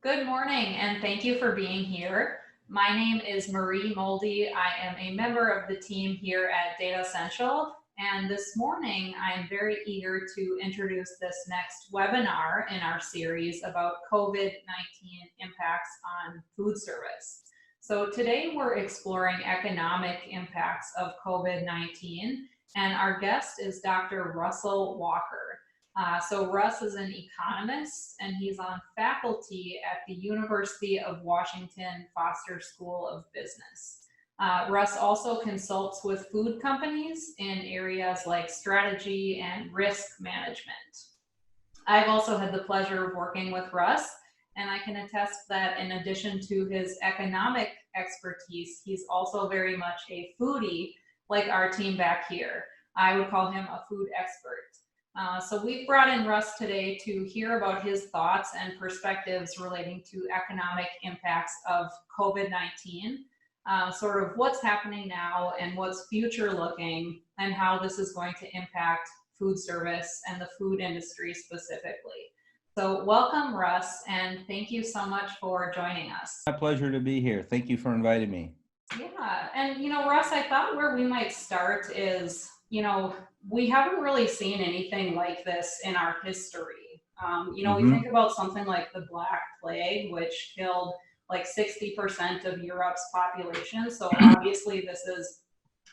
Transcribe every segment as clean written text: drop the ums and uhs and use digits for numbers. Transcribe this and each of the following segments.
Good morning, and thank you for being here. My name is Marie Molde. I am a member of the team here at Datassential, and this morning I am very eager to introduce this next webinar in our series about COVID-19 impacts on food service. So today we're exploring economic impacts of COVID-19, and our guest is Dr. Russell Walker. So Russ is an economist, and he's on faculty at the University of Washington Foster School of Business. Russ also consults with food companies in areas like strategy and risk management. I've also had the pleasure of working with Russ, and I can attest that in addition to his economic expertise, he's also very much a foodie, like our team back here. I would call him a food expert. So we've brought in Russ today to hear about his thoughts and perspectives relating to economic impacts of COVID-19, sort of what's happening now and what's future looking, and how this is going to impact food service and the food industry specifically. So welcome, Russ, and thank you so much for joining us. My pleasure to be here. Thank you for inviting me. Yeah, and Russ, I thought where we might start is, we haven't really seen anything like this in our history. We think about something like the Black Plague, which killed like 60% of Europe's population. So obviously this is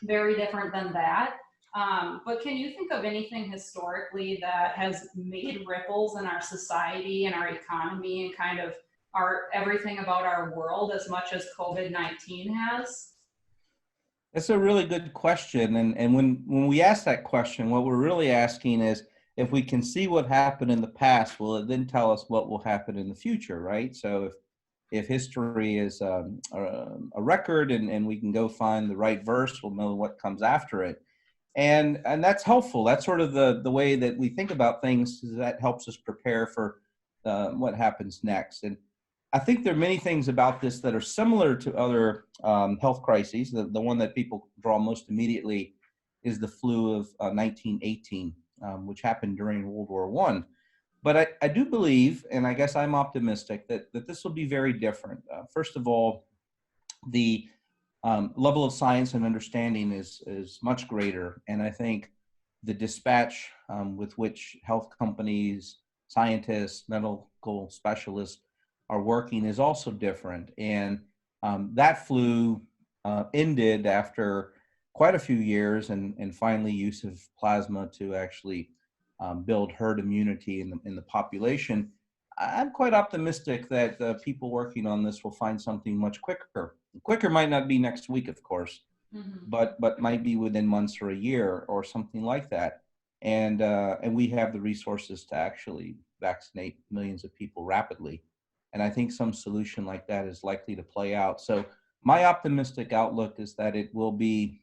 very different than that. But can you think of anything historically that has made ripples in our society and our economy and kind of everything about our world as much as COVID-19 has? That's a really good question. And when we ask that question, what we're really asking is, if we can see what happened in the past, will it then tell us what will happen in the future, right? So if history is a record and we can go find the right verse, we'll know what comes after it. And that's helpful. That's sort of the way that we think about things. That helps us prepare for what happens next. And I think there are many things about this that are similar to other health crises. The one that people draw most immediately is the flu of 1918, which happened during World War I. But I do believe, and I guess I'm optimistic, that this will be very different. First of all, the level of science and understanding is much greater. And I think the dispatch with which health companies, scientists, medical specialists are working is also different. And that flu ended after quite a few years, and finally use of plasma to actually build herd immunity in the population. I'm quite optimistic that the people working on this will find something much quicker. Quicker might not be next week, of course, but might be within months or a year or something like that. And we have the resources to actually vaccinate millions of people rapidly. And I think some solution like that is likely to play out. So my optimistic outlook is that it will be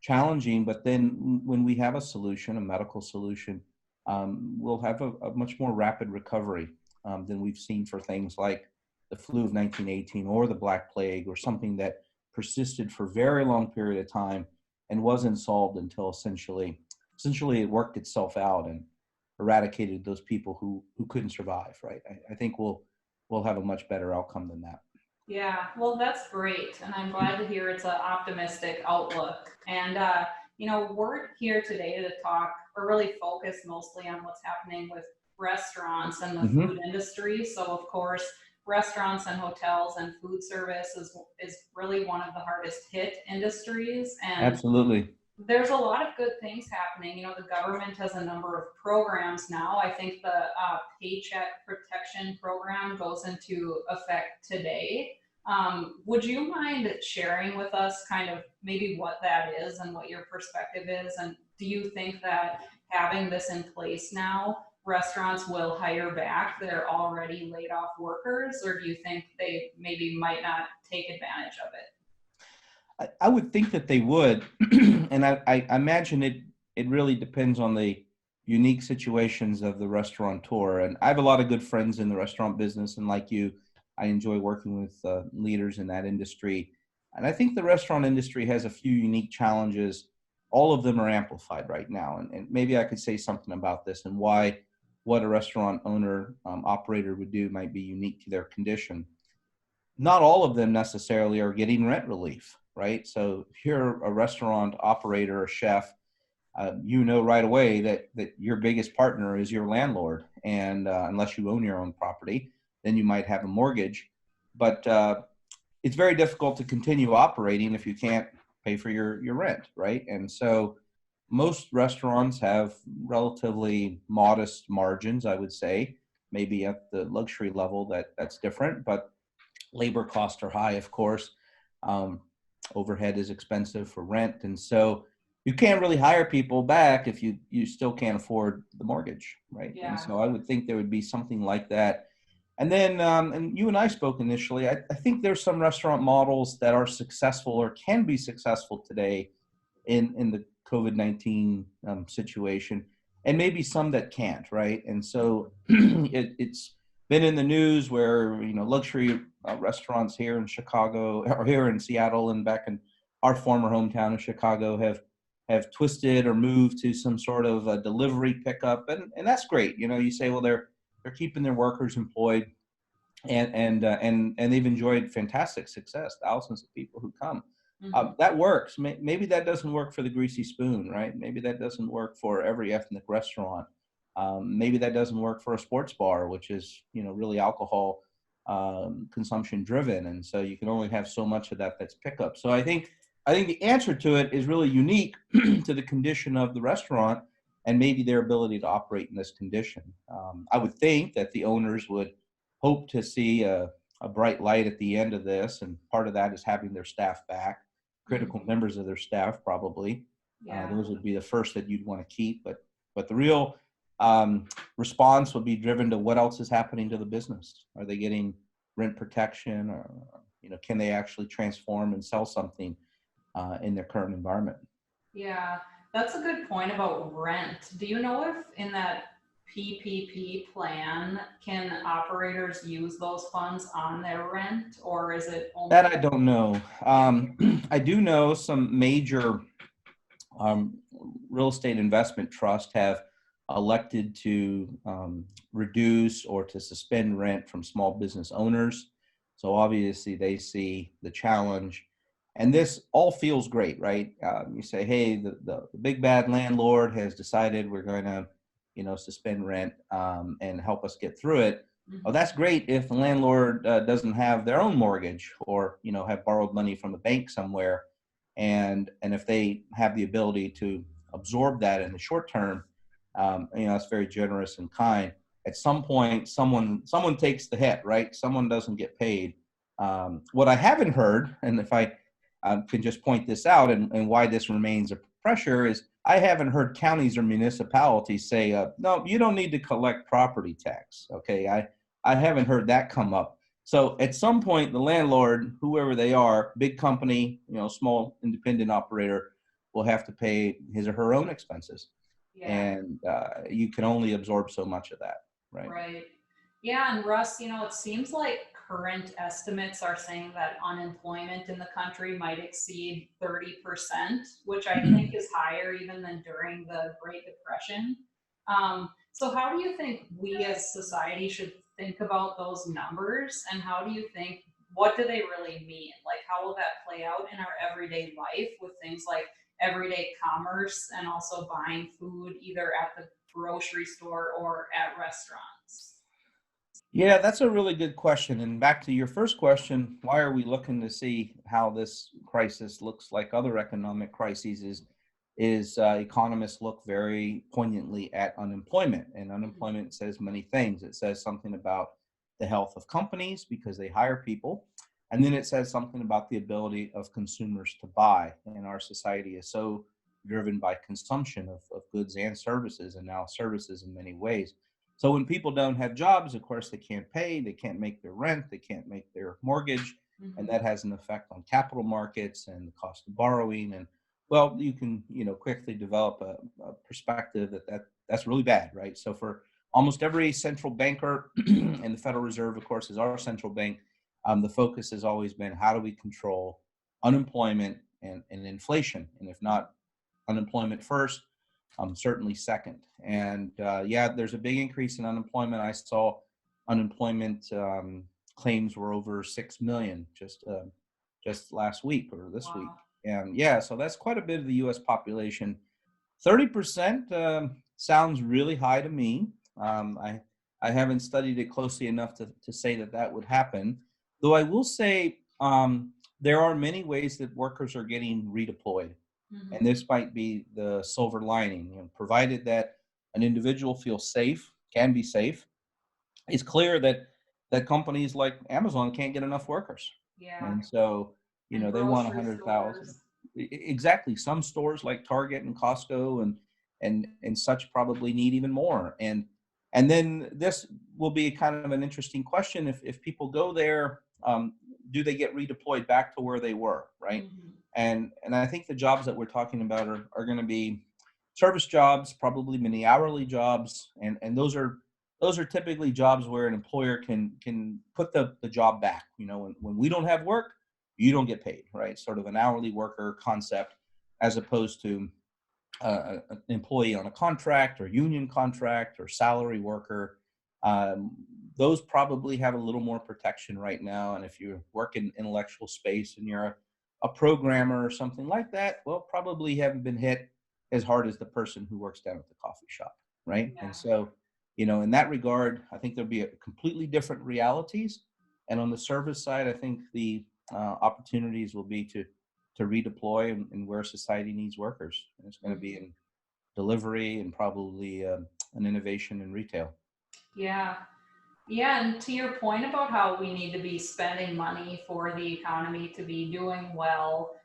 challenging, but then when we have a solution, a medical solution, we'll have a much more rapid recovery than we've seen for things like the flu of 1918 or the Black Plague, or something that persisted for a very long period of time and wasn't solved until essentially it worked itself out and eradicated those people who couldn't survive, right? I think we'll have a much better outcome than that. Yeah, well, that's great. And I'm glad to hear it's an optimistic outlook. And, we're here today to talk or really focus mostly on what's happening with restaurants and the food industry. So, of course, restaurants and hotels and food service is really one of the hardest hit industries. And absolutely, there's a lot of good things happening. The government has a number of programs now. I think the Paycheck Protection Program goes into effect today. Would you mind sharing with us kind of maybe what that is and what your perspective is? And do you think that having this in place now, restaurants will hire back their already laid off workers, or do you think they maybe might not take advantage of it? I would think that they would, and I imagine it really depends on the unique situations of the restaurateur. And I have a lot of good friends in the restaurant business, and like you, I enjoy working with leaders in that industry. And I think the restaurant industry has a few unique challenges. All of them are amplified right now, and maybe I could say something about this and why what a restaurant owner operator would do might be unique to their condition. Not all of them necessarily are getting rent relief, right? So if you're a restaurant operator or chef, you know right away that your biggest partner is your landlord. And unless you own your own property, then you might have a mortgage. But it's very difficult to continue operating if you can't pay for your rent, right? And so most restaurants have relatively modest margins, I would say. Maybe at the luxury level that's different, but labor costs are high, of course. Um, Overhead is expensive for rent, and so you can't really hire people back if you still can't afford the mortgage, right? And Yeah. so I would think there would be something like that. And then, and you and I spoke initially. I think there's some restaurant models that are successful or can be successful today in the COVID-19 situation, and maybe some that can't, right? And so it's been in the news where luxury restaurants here in Chicago or here in Seattle and back in our former hometown of Chicago have twisted or moved to some sort of a delivery pickup, and that's great. You say, well, they're keeping their workers employed, and they've enjoyed fantastic success. Thousands of people who come. That works. Maybe that doesn't work for the Greasy Spoon, right? Maybe that doesn't work for every ethnic restaurant. Maybe that doesn't work for a sports bar, which is really alcohol consumption driven, and so you can only have so much of that that's pickup. So I think the answer to it is really unique to the condition of the restaurant and maybe their ability to operate in this condition. I would think that the owners would hope to see a bright light at the end of this, and part of that is having their staff back, critical members of their staff probably. Yeah. Those would be the first that you'd want to keep, but the real response would be driven to what else is happening to the business. Are they getting rent protection, or can they actually transform and sell something in their current environment? Yeah, that's a good point about rent. Do you know if in that PPP plan, can operators use those funds on their rent, or is it That only? I don't know. I do know some major um, real estate investment trusts have elected to reduce or to suspend rent from small business owners. So obviously they see the challenge, and this all feels great, right? You say, hey, the big bad landlord has decided we're going to, suspend rent and help us get through it. Oh, that's great if the landlord doesn't have their own mortgage, or have borrowed money from a bank somewhere, and if they have the ability to absorb that in the short term, it's very generous and kind. At some point, someone takes the hit, right? Someone doesn't get paid. What I haven't heard, and if I can just point this out, and why this remains a pressure, is I haven't heard counties or municipalities say, no, you don't need to collect property tax. Okay, I haven't heard that come up. So at some point, the landlord, whoever they are, big company, small independent operator, will have to pay his or her own expenses, Yeah. and you can only absorb so much of that, right? Right. Yeah, and Russ, it seems like current estimates are saying that unemployment in the country might exceed 30%, which I think is higher even than during the Great Depression. So, how do you think we as society should think about those numbers, and how do you think, what do they really mean? Like, how will that play out in our everyday life with things like everyday commerce and also buying food either at the grocery store or at restaurants? Yeah, that's a really good question. And back to your first question, why are we looking to see how this crisis looks like other economic crises? Is economists look very poignantly at unemployment, and unemployment says many things. It says something about the health of companies because they hire people, and then it says something about the ability of consumers to buy. And our society is so driven by consumption of goods and services, and now services in many ways. So when people don't have jobs, of course, they can't pay, they can't make their rent, they can't make their mortgage, and Mm-hmm. that has an effect on capital markets and the cost of borrowing. And well, you can quickly develop a perspective that's really bad, right? So for almost every central banker, and the Federal Reserve, of course, is our central bank, the focus has always been how do we control unemployment and inflation, and if not unemployment first, certainly second. And yeah, there's a big increase in unemployment. I saw unemployment claims were over 6 million just last week or this week. Wow. And yeah, so that's quite a bit of the U.S. population. 30% sounds really high to me. I haven't studied it closely enough to say that that would happen. Though I will say there are many ways that workers are getting redeployed. And Hmm. this might be the silver lining, provided that an individual feels safe, can be safe. It's clear that companies like Amazon can't get enough workers, Yeah. and so And they want grocery 100,000. stores. Exactly. Some stores like Target and Costco and such probably need even more. And then this will be kind of an interesting question: if people go there, do they get redeployed back to where they were, right? Hmm. And I think the jobs that we're talking about are going to be service jobs, probably many hourly jobs, and those are typically jobs where an employer can put the job back. When we don't have work, you don't get paid, right? Sort of an hourly worker concept, as opposed to an employee on a contract or union contract or salary worker. Um, those probably have a little more protection right now. And if you work in intellectual space and you're a programmer or something like that, well, probably haven't been hit as hard as the person who works down at the coffee shop, right? And Yeah. so, in that regard, I think there'll be a completely different realities. And on the service side, I think the opportunities will be to redeploy and where society needs workers. And it's going to be Hmm. in delivery and probably an innovation in retail. Yeah. Yeah, and to your point about how we need to be spending money for the economy to be doing well,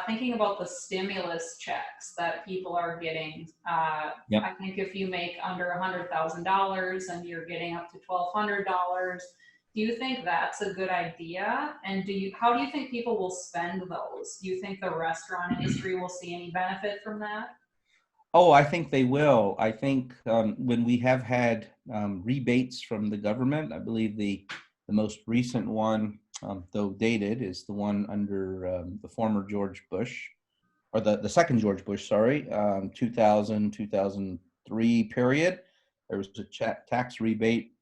thinking about the stimulus checks that people are getting, I Yep. think if you make under $100,000 and you're getting up to $1,200, do you think that's a good idea? And how do you think people will spend those? Do you think the restaurant industry will see any benefit from that? Oh, I think they will. I think when we have had rebates from the government, I believe the most recent one, though dated, is the one under the former George Bush, or the second George Bush, sorry, 2000, 2003 period. There was a tax rebate.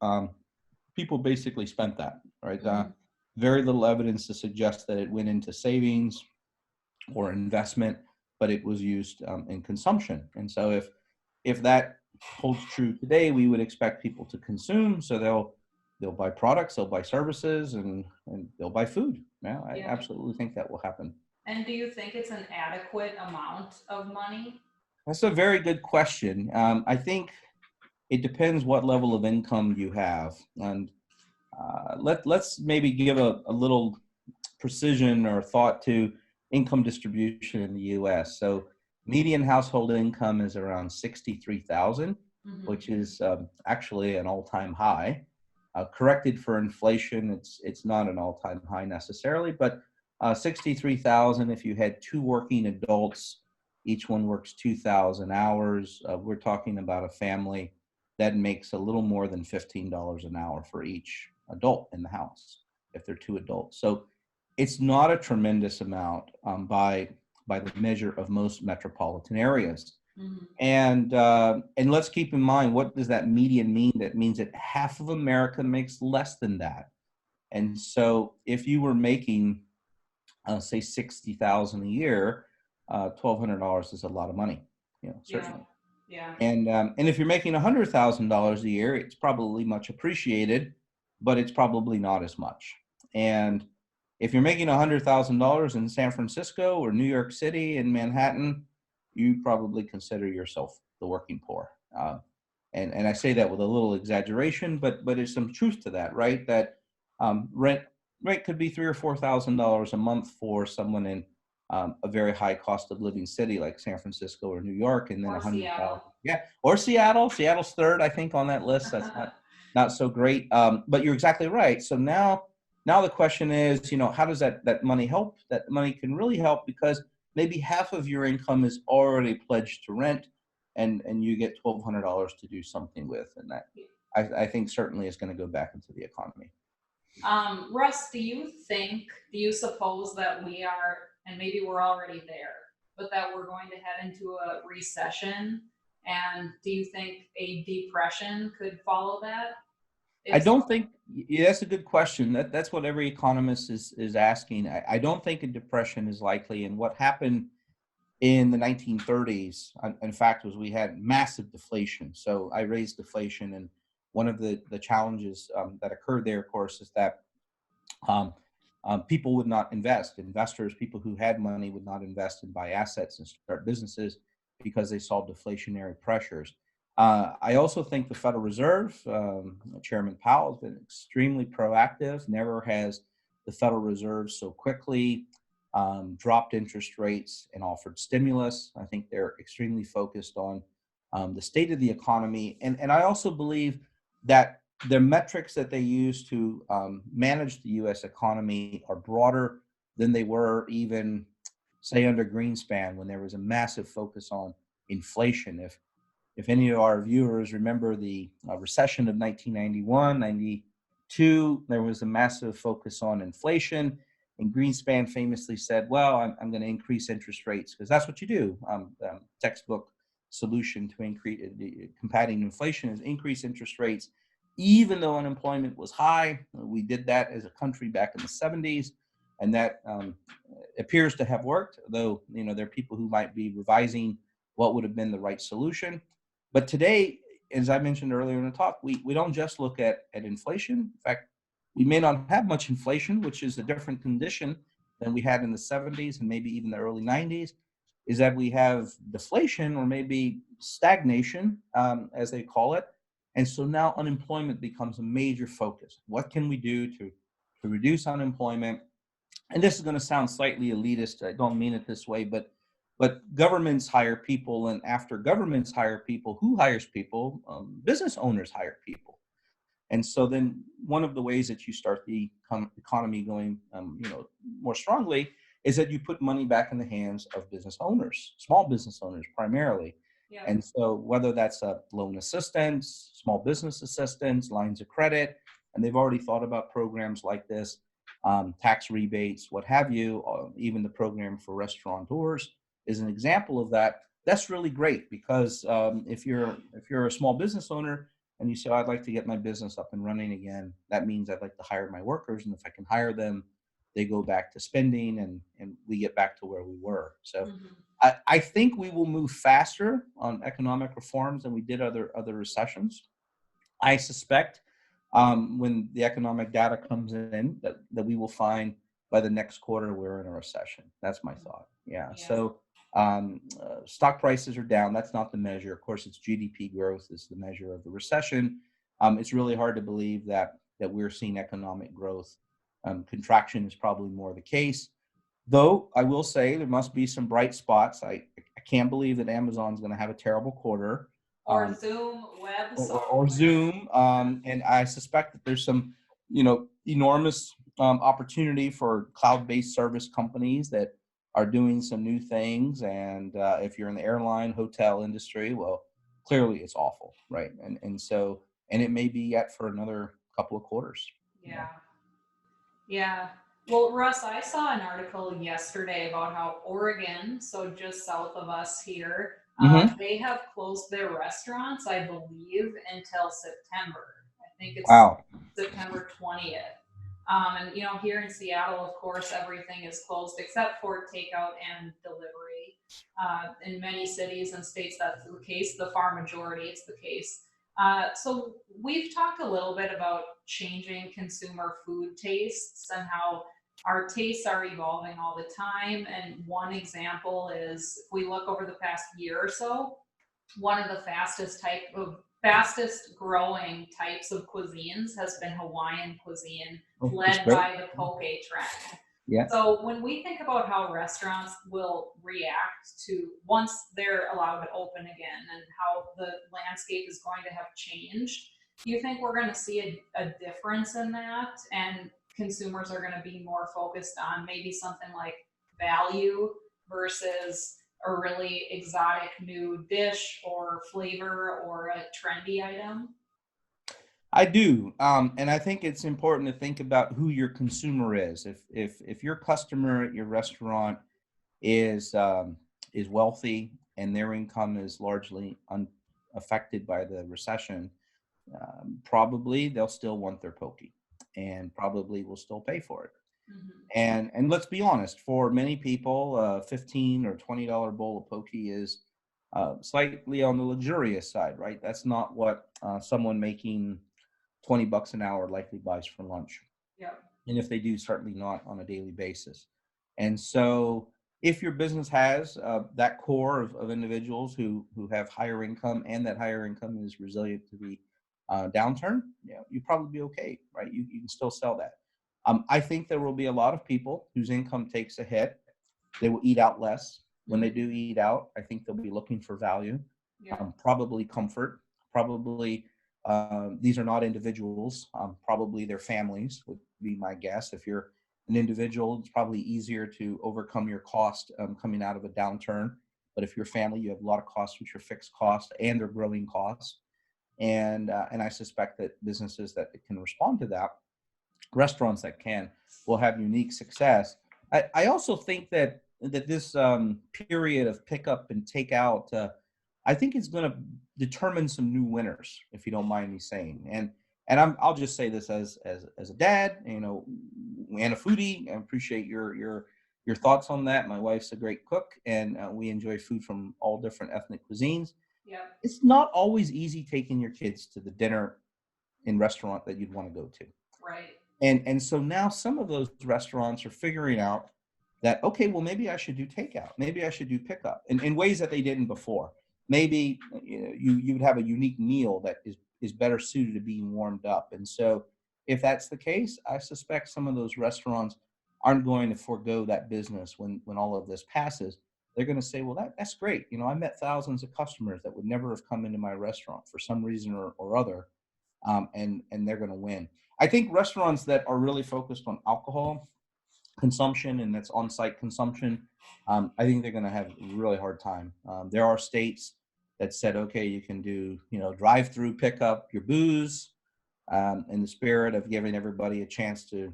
People basically spent that, right? Hmm. Very little evidence to suggest that it went into savings or investment, but it was used in consumption. And so if that holds true today, we would expect people to consume. So they'll buy products, they'll buy services, and they'll buy food. Yeah, I Yeah. absolutely think that will happen. And do you think it's an adequate amount of money? That's a very good question. I think it depends what level of income you have, and let's maybe give a little precision or thought to income distribution in the U.S. So median household income is around 63,000, Hmm. which is actually an all-time high. Corrected for inflation, it's not an all-time high necessarily, but 63,000. If you had two working adults, each one works 2,000 hours. We're talking about a family that makes a little more than $15 an hour for each adult in the house if they're two adults. So it's not a tremendous amount by the measure of most metropolitan areas. Hmm. And let's keep in mind, what does that median mean? That means that half of America makes less than that. And so if you were making say 60,000 a year, $1,200 is a lot of money, Yeah. certainly. Yeah. And if you're making $100,000 a year, it's probably much appreciated, but it's probably not as much. And if you're making $100,000 in San Francisco or New York City and Manhattan, you probably consider yourself the working poor. And I say that with a little exaggeration, but there's some truth to that, right? That rent could be $3,000 or $4,000 a month for someone in a very high cost of living city like San Francisco or New York, and then Or 100,000. Seattle. Yeah, or Seattle. Seattle's third, I think, on that list. That's not so great. But you're exactly right. So now the question is, how does that money help? That money can really help because maybe half of your income is already pledged to rent, and you get $1,200 to do something with, and that I think certainly is going to go back into the economy. Russ, do you suppose that we are, and maybe we're already there, but that we're going to head into a recession? And do you think a depression could follow that? I If so, don't think, yeah, that's a good question. That's what every economist is asking. I don't think a depression is likely. And what happened in the 1930s, in fact, was we had massive deflation. So I raised deflation, and one of the challenges that occurred there, of course, is that um, people would not invest. Investors, people who had money, would not invest and buy assets and start businesses because they saw deflationary pressures. I also think the Federal Reserve, Chairman Powell, has been extremely proactive. Never has the Federal Reserve so quickly dropped interest rates and offered stimulus. I think they're extremely focused on the state of the economy. And I also believe that the metrics that they use to manage the U.S. economy are broader than they were even, say, under Greenspan, when there was a massive focus on inflation. If any of our viewers remember the recession of 1991, 92, there was a massive focus on inflation. And Greenspan famously said, well, I'm going to increase interest rates because that's what you do. Textbook solution to increase combating inflation is increase interest rates, even though unemployment was high. We did that as a country back in the 70s, and that appears to have worked, though there are people who might be revising what would have been the right solution. But today, as I mentioned earlier in the talk, we don't just look at inflation. In fact, we may not have much inflation, which is a different condition than we had in the 70s and maybe even the early 90s, is that we have deflation or maybe stagnation, as they call it. And so now unemployment becomes a major focus. What can we do to reduce unemployment? And this is going to sound slightly elitist. I don't mean it this way, but governments hire people, and after governments hire people, who hires people? Business owners hire people. And so then one of the ways that you start the economy going, more strongly, is that you put money back in the hands of business owners, small business owners primarily. yeah. And so whether that's a loan assistance, small business assistance, lines of credit, and they've already thought about programs like this, tax rebates, what have you, even the program for restaurateurs is an example of that. That's really great because if you're a small business owner and you say, oh, I'd like to get my business up and running again, that means I'd like to hire my workers. And if I can hire them, they go back to spending and we get back to where we were. So I think we will move faster on economic reforms than we did other recessions. I suspect when the economic data comes in that we will find by the next quarter we're in a recession. That's my thought. Yeah. So stock prices are down. That's not the measure. Of course, it's GDP growth is the measure of the recession. It's really hard to believe that we're seeing economic growth. Contraction is probably more the case. Though I will say there must be some bright spots. I can't believe that Amazon's going to have a terrible quarter. Or Zoom web or Zoom. And I suspect that there's some, enormous opportunity for cloud-based service companies that are doing some new things. And if you're in the airline, hotel industry, well, clearly it's awful, right? And it may be yet for another couple of quarters. Yeah. Yeah. Well, Russ, I saw an article yesterday about how Oregon, so just south of us here, they have closed their restaurants, I believe, until September. I think it's Wow. September 20th. And here in Seattle, of course, everything is closed except for takeout and delivery. In many cities and states, that's the case. The far majority, it's the case. So we've talked a little bit about changing consumer food tastes and how our tastes are evolving all the time. And one example is if we look over the past year or so, one of the fastest growing types of cuisines has been Hawaiian cuisine, led by the poke trend. Yeah. So when we think about how restaurants will react to once they're allowed to open again and how the landscape is going to have changed, do you think we're going to see a difference in that and consumers are going to be more focused on maybe something like value versus a really exotic new dish or flavor or a trendy item? I do, and I think it's important to think about who your consumer is. If your customer at your restaurant is wealthy and their income is largely unaffected by the recession, probably they'll still want their pokey and probably will still pay for it. Mhm. And let's be honest, for many people, $15 or $20 bowl of poke is slightly on the luxurious side, right? That's not what someone making $20 an hour likely buys for lunch. Yep. And if they do, certainly not on a daily basis. And so, if your business has that core of individuals who have higher income and that higher income is resilient to the downturn, you probably be okay, right? You can still sell that. I think there will be a lot of people whose income takes a hit. They will eat out less. When they Mhm. do eat out, I think they'll be looking for value, Yep. probably comfort, probably these are not individuals, probably their families would be my guess. If you're an individual, it's probably easier to overcome your cost coming out of a downturn. But if you're family, you have a lot of costs, which are fixed costs and they're growing costs. And I suspect that businesses that can respond to that, restaurants that can, will have unique success. I also think that this period of pickup and takeout, I think it's going to determine some new winners, if you don't mind me saying. And I'll just say this as a dad, and a foodie. I appreciate your thoughts on that. My wife's a great cook, and we enjoy food from all different ethnic cuisines. Yep. It's not always easy taking your kids to the dinner in restaurant that you'd want to go to. Right. And so now some of those restaurants are figuring out that, okay, well, maybe I should do takeout. Maybe I should do pickup in ways that they didn't before. Maybe you would have a unique meal that is better suited to being warmed up. And so if that's the case, I suspect some of those restaurants aren't going to forego that business when all of this passes. They're going to say, well, that's great. I met thousands of customers that would never have come into my restaurant for some reason or other, and they're going to win. I think restaurants that are really focused on alcohol consumption and that's on-site consumption, I think they're going to have a really hard time. There are states that said, okay, you can do drive-through pick up your booze, in the spirit of giving everybody a chance to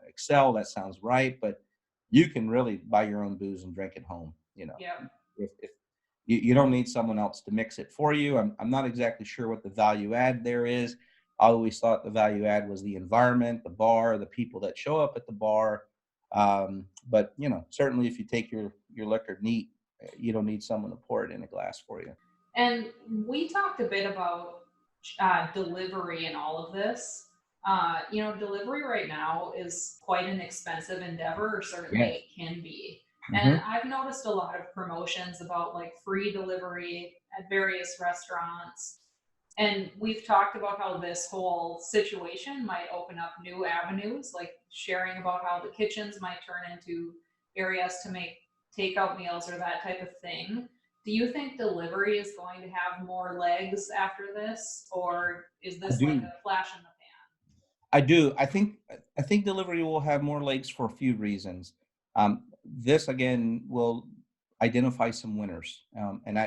excel. That sounds right, but you can really buy your own booze and drink at home. Yep. If you don't need someone else to mix it for you. I'm not exactly sure what the value add there is. I always thought the value add was the environment, the bar, the people that show up at the bar. But certainly if you take your liquor neat, you don't need someone to pour it in a glass for you. And we talked a bit about delivery and all of this. Delivery right now is quite an expensive endeavor, or certainly Yes. it can be. And Hmm. I've noticed a lot of promotions about like free delivery at various restaurants. And we've talked about how this whole situation might open up new avenues, like sharing about how the kitchens might turn into areas to make takeout meals or that type of thing. Do you think delivery is going to have more legs after this, or is I this like do. a flash in the I do. I think delivery will have more legs for a few reasons. This again will identify some winners, and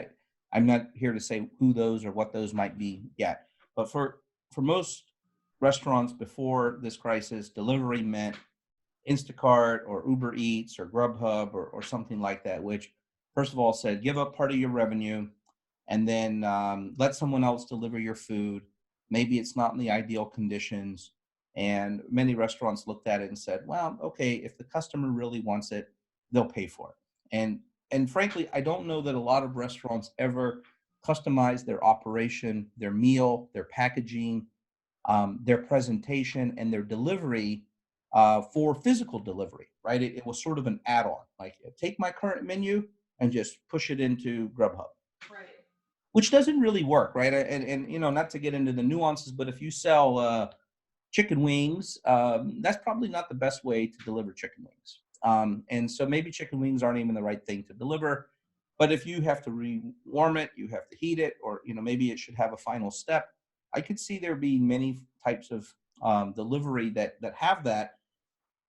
I'm not here to say who those or what those might be yet. But for most restaurants before this crisis, delivery meant Instacart or Uber Eats or Grubhub or something like that, which first of all said give up part of your revenue and then let someone else deliver your food. Maybe it's not in the ideal conditions. And many restaurants looked at it and said, well, okay, if the customer really wants it, they'll pay for it. And frankly, I don't know that a lot of restaurants ever customize their operation, their meal, their packaging, their presentation, and their delivery for physical delivery, right? It was sort of an add-on, like take my current menu and just push it into Grubhub, pan? Right. which doesn't really work, right? And not to get into the nuances, but if you sell chicken wings, that's probably not the best way to deliver chicken wings. And so maybe chicken wings aren't even the right thing to deliver. But if you have to re-warm it, you have to heat it, or maybe it should have a final step. I could see there being many types of delivery that have that.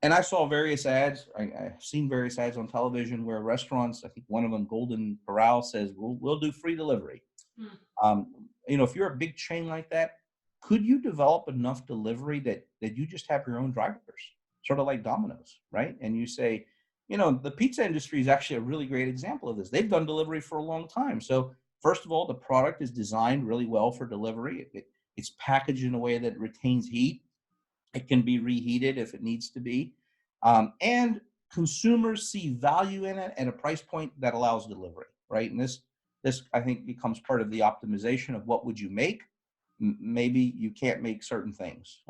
And I saw various ads. I've seen various ads on television where restaurants, I think one of them, Golden Corral, says we'll do free delivery. Hmm. If you're a big chain like that, could you develop enough delivery that you just have your own drivers, sort of like Domino's, right? And you say, the pizza industry is actually a really great example of this. They've done delivery for a long time. So first of all, the product is designed really well for delivery. It's packaged in a way that retains heat. It can be reheated if it needs to be. And consumers see value in it at a price point that allows delivery, right? And this I think becomes part of the optimization of what would you make. Maybe you can't make certain things.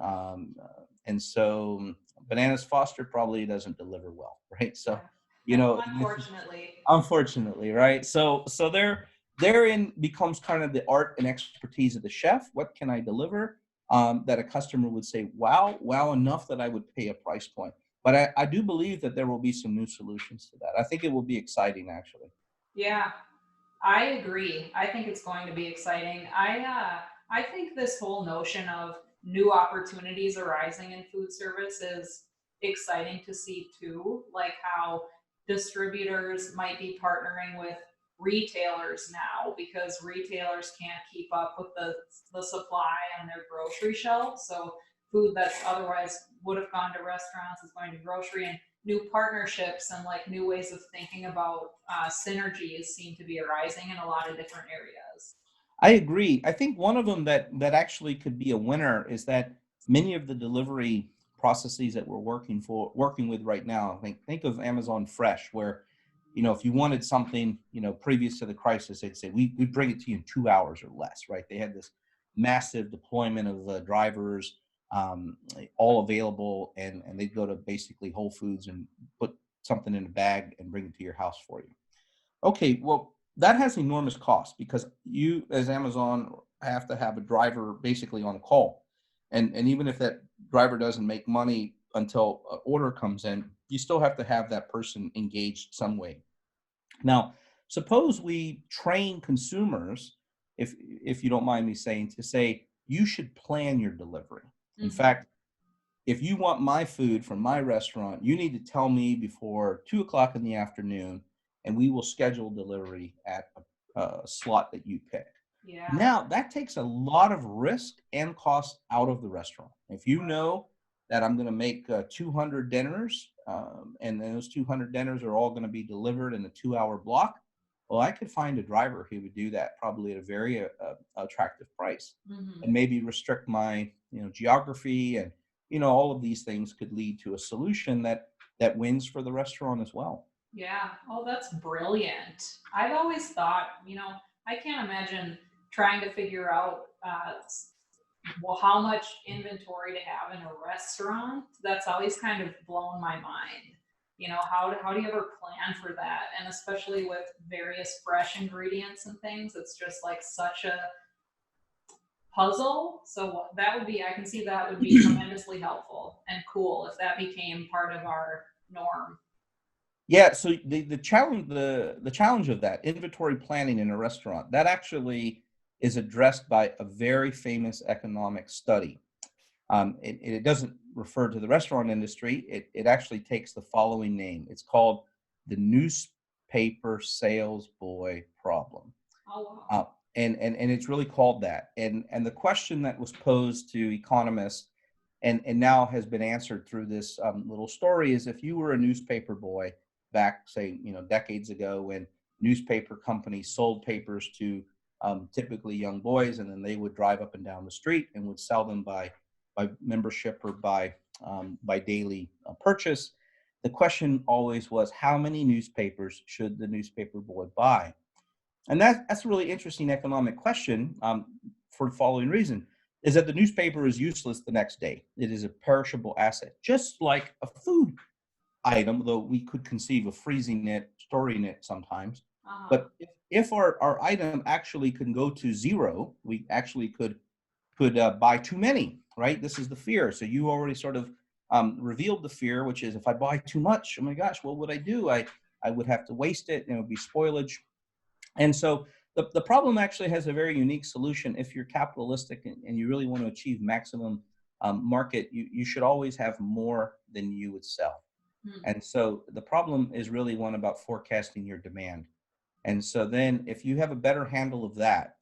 And so Bananas Foster probably doesn't deliver well, right? So, this is Unfortunately. unfortunately, right? So therein becomes kind of the art and expertise of the chef. What can I deliver that a customer would say, wow enough that I would pay a price point. But I do believe that there will be some new solutions to that. I think it will be exciting, actually. Yeah, I agree. I think it's going to be exciting. I think this whole notion of new opportunities arising in food service is exciting to see too, like how distributors might be partnering with retailers now because retailers can't keep up with the supply on their grocery shelves. So food that's otherwise would have gone to restaurants is going to grocery, and new partnerships and like new ways of thinking about synergies seem to be arising in a lot of different areas. I agree. I think one of them that actually could be a winner is that many of the delivery processes that we're working with right now. Think of Amazon Fresh, where if you wanted something previous to the crisis, they'd say we bring it to you in 2 hours or less, right? They had this massive deployment of drivers, all available, and they'd go to basically Whole Foods and put something in a bag and bring it to your house for you. Okay, well, that has enormous cost because you, as Amazon, have to have a driver basically on call. And even if that driver doesn't make money until an order comes in, you still have to have that person engaged some way. Now, suppose we train consumers, if you don't mind me saying, to say you should plan your delivery. In Hmm. fact, if you want my food from my restaurant, you need to tell me before 2 o'clock in the afternoon, and we will schedule delivery at a slot that you pick. Yeah. Now, that takes a lot of risk and cost out of the restaurant. If you know that I'm going to make 200 dinners, and those 200 dinners are all going to be delivered in a 2 hour block, well, I could find a driver who would do that probably at a very attractive price, Hmm. and maybe restrict my geography, and all of these things could lead to a solution that wins for the restaurant as well. Yeah. Oh, that's brilliant. I've always thought, I can't imagine trying to figure out well, how much inventory to have in a restaurant. That's always kind of blown my mind. How do you ever plan for that? And especially with various fresh ingredients and things, it's just like such a puzzle. So that would be, I can see that would be tremendously helpful and cool if that became part of our norm. Yeah, so the challenge of that inventory planning in a restaurant, that actually is addressed by a very famous economic study. It doesn't refer to the restaurant industry. It actually takes the following name. It's called the newspaper sales boy problem. Oh, wow. Uh, and it's really called that. And the question that was posed to economists, and now has been answered through this little story, is if you were a newspaper boy back, say, decades ago, when newspaper companies sold papers to typically young boys, and then they would drive up and down the street and would sell them by membership or by daily purchase. The question always was, how many newspapers should the newspaper boy buy? And that's a really interesting economic question, for the following reason, is that the newspaper is useless the next day. It is a perishable asset, just like a food item, though we could conceive of freezing it, storing it sometimes. Uh-huh. But if our item actually can go to zero, we actually could buy too many, right? This is the fear. So you already sort of revealed the fear, which is if I buy too much, oh my gosh, what would I do? I would have to waste it, and it would be spoilage. And so the problem actually has a very unique solution. If you're capitalistic, and you really want to achieve maximum market, you should always have more than you would sell. Hmm. And so the problem is really one about forecasting your demand. And so then if you have a better handle of that,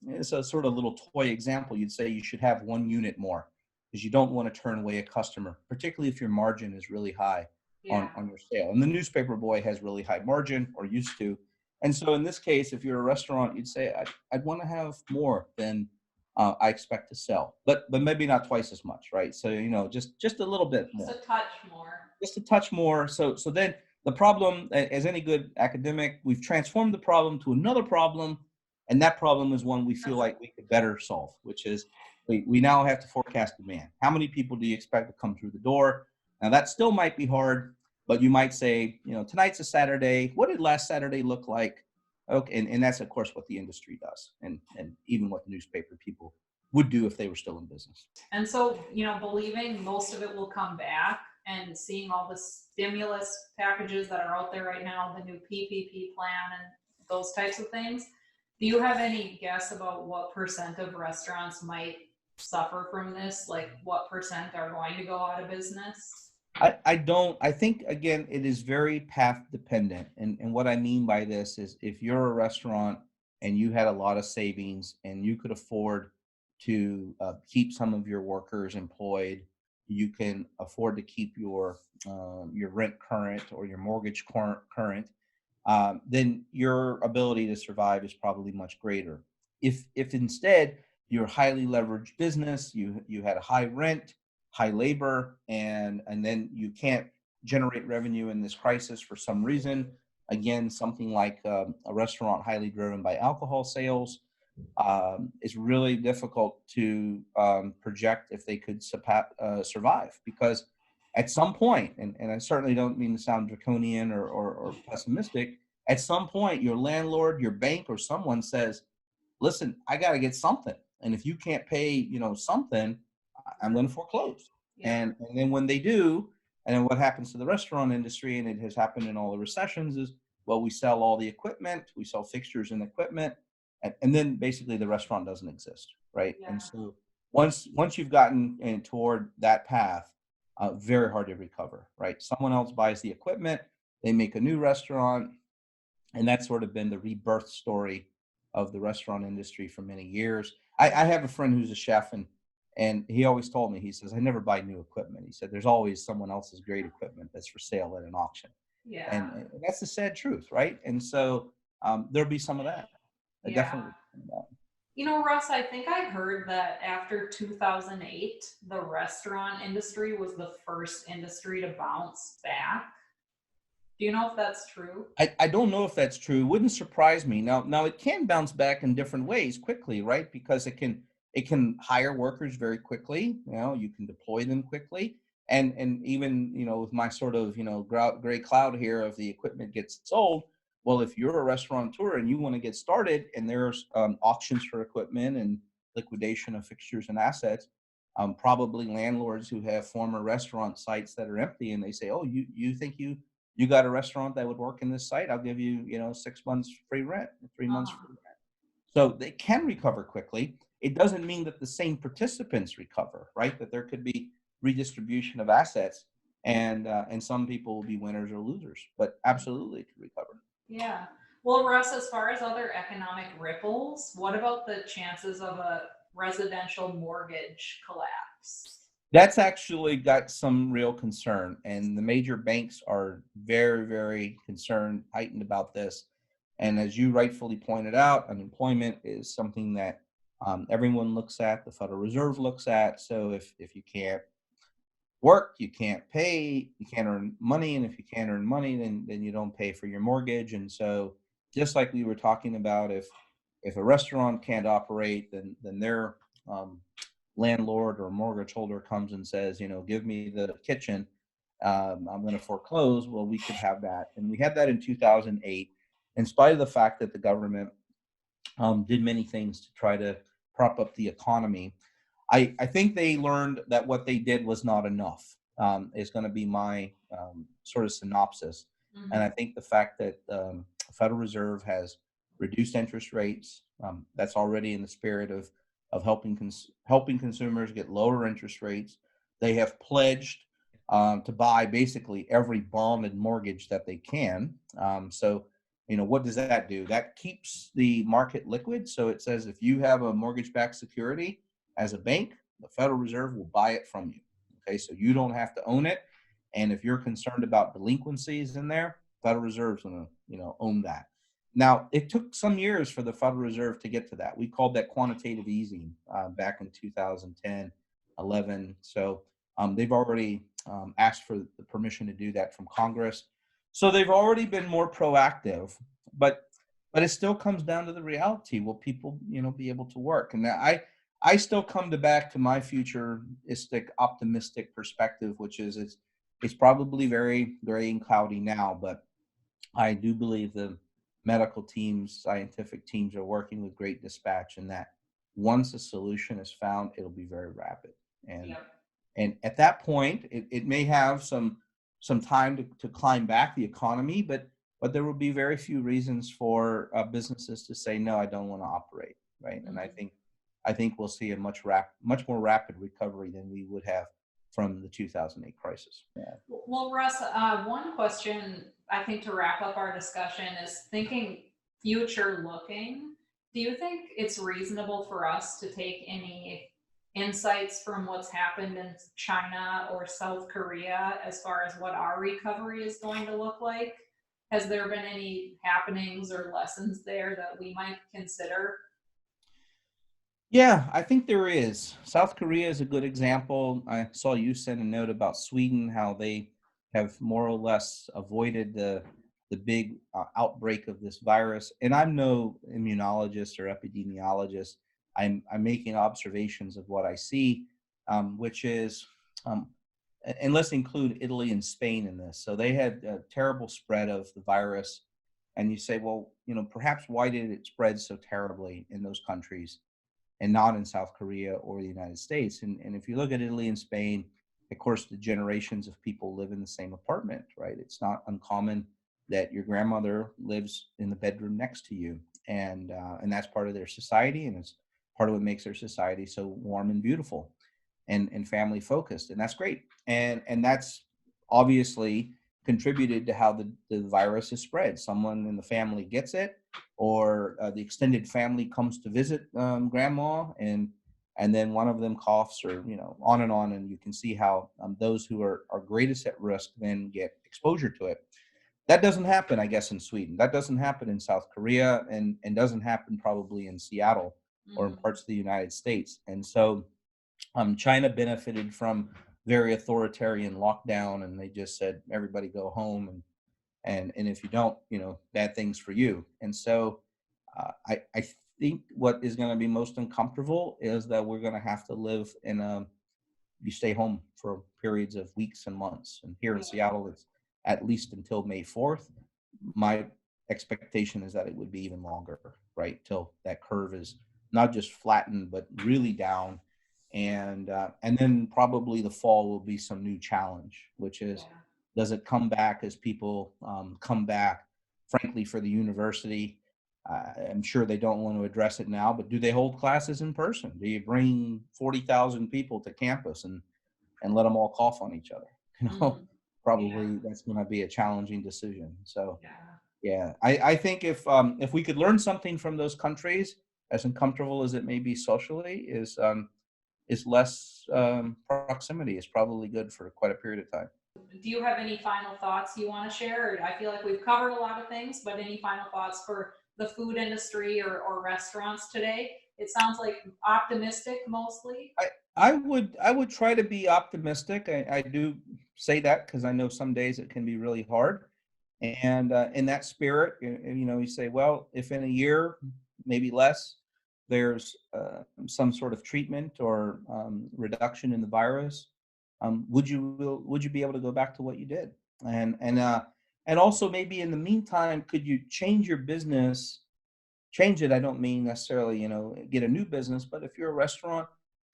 it's a sort of little toy example. You'd say you should have 1 unit more because you don't want to turn away a customer, particularly if your margin is really high. Yeah. on your sale. And the newspaper boy has really high margin, or used to. And so in this case, if you're a restaurant, you'd say, I'd want to have more than I expect to sell, but maybe not twice as much, right? So, just a little bit Just more, a touch more. just a touch more. So then the problem, as any good academic, we've transformed the problem to another problem, and that problem is one we feel like we could better solve, which is we now have to forecast demand. How many people do you expect to come through the door? Now that still might be hard, but you might say, tonight's a Saturday. What did last Saturday look like? Okay, and that's of course what the industry does, and even what the newspaper people would do if they were still in business. And so, believing most of it will come back and seeing all the stimulus packages that are out there right now, the new PPP plan and those types of things, do you have any guess about what percent of restaurants might suffer from this? Like what percent are going to go out of business? I don't. I think, again, it is very path dependent. And what I mean by this is, if you're a restaurant and you had a lot of savings and you could afford to keep some of your workers employed, you can afford to keep your rent current or your mortgage current, then your ability to survive is probably much greater. If instead you're a highly leveraged business, you had a high rent, high labor, and then you can't generate revenue in this crisis for some reason. Again, something like a restaurant highly driven by alcohol sales, is really difficult to project if they could survive, because at some point, and I certainly don't mean to sound draconian or pessimistic, at some point your landlord, your bank, or someone says, listen, I got to get something. And if you can't pay, something, I'm going to foreclose. Yeah. And then when they do, and then what happens to the restaurant industry, and it has happened in all the recessions, is, well, we sell all the equipment, we sell fixtures and equipment, and then basically the restaurant doesn't exist, right? Yeah. And so once you've gotten toward that path, very hard to recover, right? Someone else buys the equipment, they make a new restaurant, and that's sort of been the rebirth story of the restaurant industry for many years. I have a friend who's a chef, and he always told me, he says, I never buy new equipment. He said, there's always someone else's great equipment that's for sale at an auction. Yeah. And that's the sad truth, right? And so there'll be some of that. Yeah. Definitely. Russ, I think I heard that after 2008, the restaurant industry was the first industry to bounce back. Do you know if that's true? I don't know if that's true. It wouldn't surprise me. Now it can bounce back in different ways quickly, right? Because it can hire workers very quickly. You can deploy them quickly, and even with my sort of gray cloud here of the equipment gets sold. Well, if you're a restaurateur and you want to get started, and there's auctions for equipment and liquidation of fixtures and assets, probably landlords who have former restaurant sites that are empty, and they say, oh, you think you got a restaurant that would work in this site, I'll give you 6 months free rent, 3 months free rent. So they can recover quickly. It doesn't mean that the same participants recover, right? That there could be redistribution of assets, and some people will be winners or losers, but absolutely it could recover. Yeah. Well, Russ, as far as other economic ripples, what about the chances of a residential mortgage collapse? That's actually got some real concern, and the major banks are very, very concerned, heightened about this. And as you rightfully pointed out, unemployment is something that everyone looks at, the Federal Reserve looks at. So if you can't work, you can't pay, you can't earn money, and if you can't earn money, then you don't pay for your mortgage. And so, just like we were talking about, if a restaurant can't operate, then their landlord or mortgage holder comes and says, give me the kitchen, I'm going to foreclose. Well, we could have that, and we had that in 2008, in spite of the fact that the government did many things to try to prop up the economy. I think they learned that what they did was not enough, is going to be my sort of synopsis. And I think the fact that the Federal Reserve has reduced interest rates, that's already in the spirit of helping consumers get lower interest rates. They have pledged to buy basically every bond and mortgage that they can. So what does that do? That keeps the market liquid. So it says, if you have a mortgage-backed security as a bank, the Federal Reserve will buy it from you. Okay, so you don't have to own it. And if you're concerned about delinquencies in there, Federal Reserve's going to, own that. Now, it took some years for the Federal Reserve to get to that. We called that quantitative easing back in 2010, 11. So they've already asked for the permission to do that from Congress. So they've already been more proactive, but it still comes down to the reality. Will people, be able to work? And I still come back to my futuristic, optimistic perspective, which is it's probably very, very cloudy now, but I do believe the medical teams, scientific teams are working with great dispatch, and that once a solution is found, it'll be very rapid. And Yep. and at that point, it may have some time to climb back the economy, but there will be very few reasons for businesses to say no, I don't want to operate, right? And I think we'll see a much more rapid recovery than we would have from the 2008 crisis. Yeah. Well, Russ, one question I think to wrap up our discussion is thinking future looking. Do you think it's reasonable for us to take any insights from what's happened in China or South Korea as far as what our recovery is going to look like? Has there been any happenings or lessons there that we might consider? Yeah, I think there is. South Korea is a good example. I saw you send a note about Sweden, how they have more or less avoided the big outbreak of this virus. And I'm no immunologist or epidemiologist. I'm making observations of what I see, which is, and let's include Italy and Spain in this. So they had a terrible spread of the virus. And you say, well, perhaps why did it spread so terribly in those countries and not in South Korea or the United States? And if you look at Italy and Spain, of course, the generations of people live in the same apartment, right? It's not uncommon that your grandmother lives in the bedroom next to you, and that's part of their society, and it's part of what makes their society so warm and beautiful, and family focused, and that's great, and that's obviously contributed to how the virus is spread. Someone in the family gets it, or the extended family comes to visit grandma, and then one of them coughs, or on, and you can see how those who are greatest at risk then get exposure to it. That doesn't happen, I guess, in Sweden. That doesn't happen in South Korea, and doesn't happen probably in Seattle or in parts of the United States. And so China benefited from very authoritarian lockdown, and they just said everybody go home, and if you don't, bad things for you. And so I think what is going to be most uncomfortable is that we're going to have to live in you stay home for periods of weeks and months. And here in Seattle, it's at least until May 4th. My expectation is that it would be even longer, right? Till that curve is not just flattened, but really down. And then probably the fall will be some new challenge, which is, does it come back as people come back, frankly, for the university? I'm sure they don't want to address it now, but do they hold classes in person? Do you bring 40,000 people to campus and let them all cough on each other? Probably that's going to be a challenging decision. So, yeah, I think if we could learn something from those countries, as uncomfortable as it may be socially, is less proximity is probably good for quite a period of time. Do you have any final thoughts you want to share? I feel like we've covered a lot of things, but any final thoughts for the food industry or restaurants today? It sounds like optimistic mostly. I would try to be optimistic. I do say that because I know some days it can be really hard. And in that spirit, you say, well, if in a year, maybe less, there's some sort of treatment or reduction in the virus, would you be able to go back to what you did? And also maybe in the meantime, could you change your business? Change it. I don't mean necessarily, get a new business, but if you're a restaurant,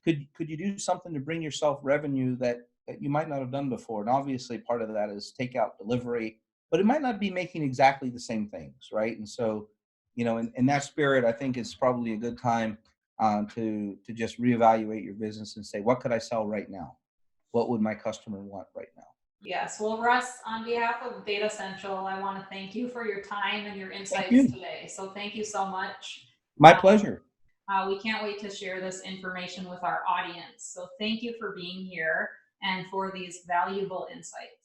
could you do something to bring yourself revenue that you might not have done before? And obviously part of that is takeout delivery, but it might not be making exactly the same things, right? And so, in that spirit, I think it's probably a good time to just reevaluate your business and say, what could I sell right now? What would my customer want right now? Yes. Well, Russ, on behalf of Datassential, I want to thank you for your time and your Thank insights you. today. So thank you so much. My pleasure. We can't wait to share this information with our audience. So thank you for being here and for these valuable insights.